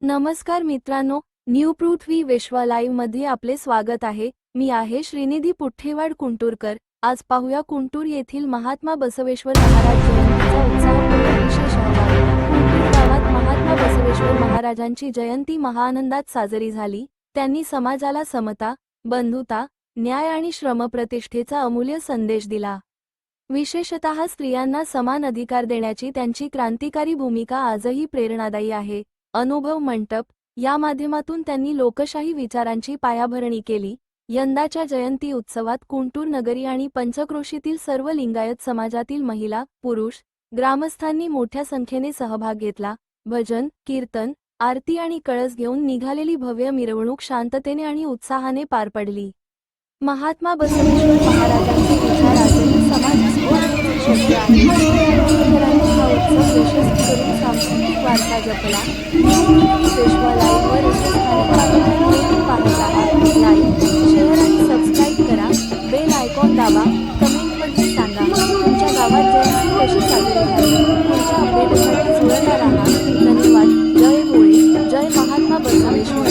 नमस्कार मित्रांनो, न्यू पृथ्वी विश्व लाईव्ह मध्ये आपले स्वागत आहे। मी आहे श्रीनिधी पुठ्ठेवाड कुंटूरकर। आज पाहूया कुंटूर येथील महात्मा बसवेश्वर महाराज जयंतीचा उत्साहपूर्ण विशेष अहवाल। कुंटूर गावात महात्मा बसवेश्वर महाराजांची जयंती महाआनंदात साजरी झाली। त्यांनी समाजाला समता, बंधुता, न्याय आणि श्रमप्रतिष्ठेचा अमूल्य संदेश दिला। विशेषतः स्त्रियांना समान अधिकार देण्याची त्यांची क्रांतिकारी भूमिका आजही प्रेरणादायी आहे। अनुभव मंटप या माध्यमातून त्यांनी लोकशाही विचारांची पायाभरणी केली। यंदाच्या जयंती उत्सवात कुंटूर नगरी आणि पंचक्रोशीतील सर्व लिंगायत समाजातील महिला, पुरुष, ग्रामस्थांनी मोठ्या संख्येने सहभाग घेतला। भजन, कीर्तन, आरती आणि कळस घेऊन निघालेली भव्य मिरवणूक शांततेने आणि उत्साहाने पार पडली। महात्मा बसवेश्वर महाराजांचे विचार आजही समाजात शक्य आहेत। कुंटूरकरांनी हा उत्सव यशस्वी करून सांस्कृतिक वारसा जपला। विश्व लाईव्हवर असे स्थानिक बातम्यांसाठी पाहत आहात। लाईक, शेअर आणि सबस्क्राईब करा। बेल आयकॉन दाबा। कमेंटमध्ये सांगा तुमच्या गावात जयंती कशी साजरी झाली। पुढच्या अपडेटसाठी जुळता राहा। धन्यवाद। जय भोळे, जय महात्मा बसवेश्वर।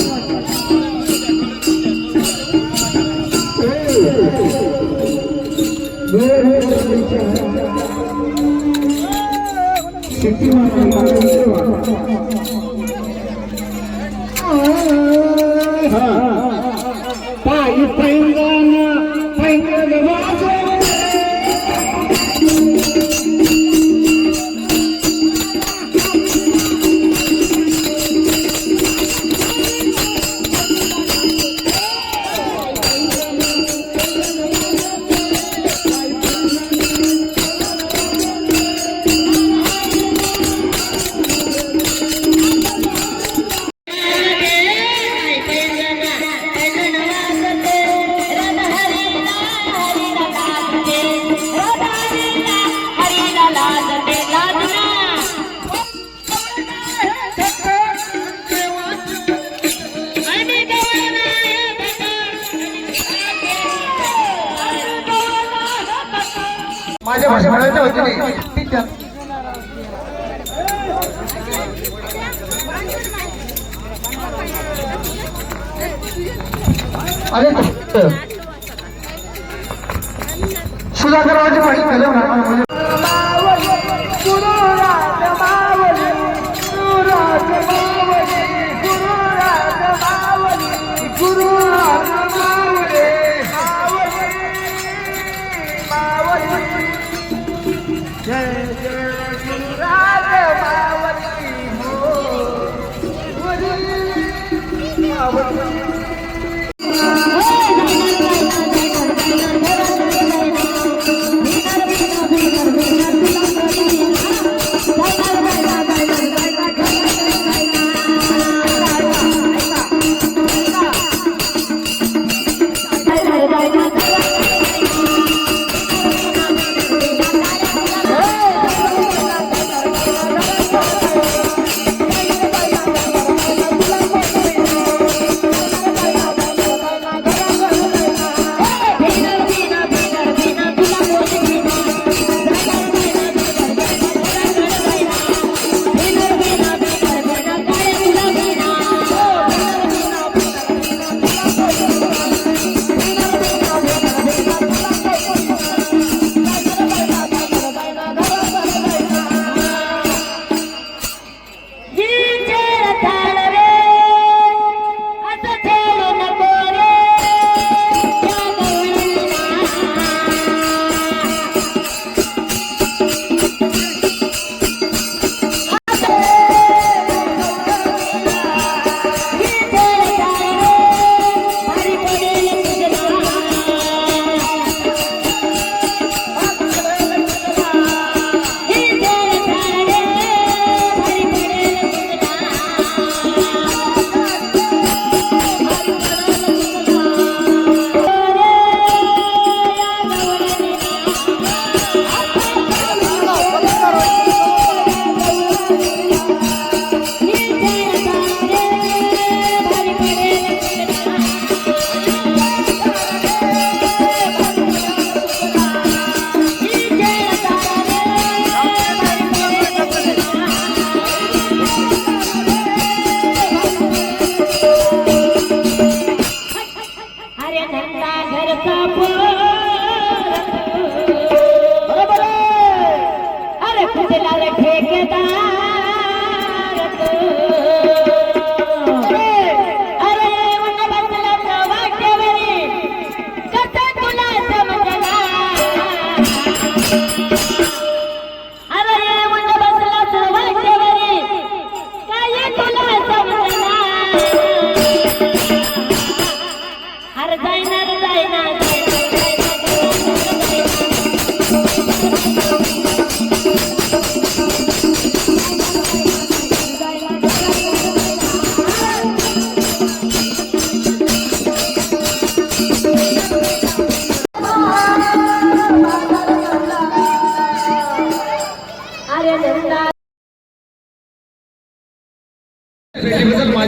माझ्या भाषा म्हणायचं होते नाही अरे सुधाकररावची पाणी झालं म्हणा।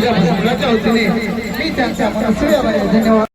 माझ्या भाषणाच्या वतीने मी त्यांच्या मनस्वी आभारी आहे. धन्यवाद.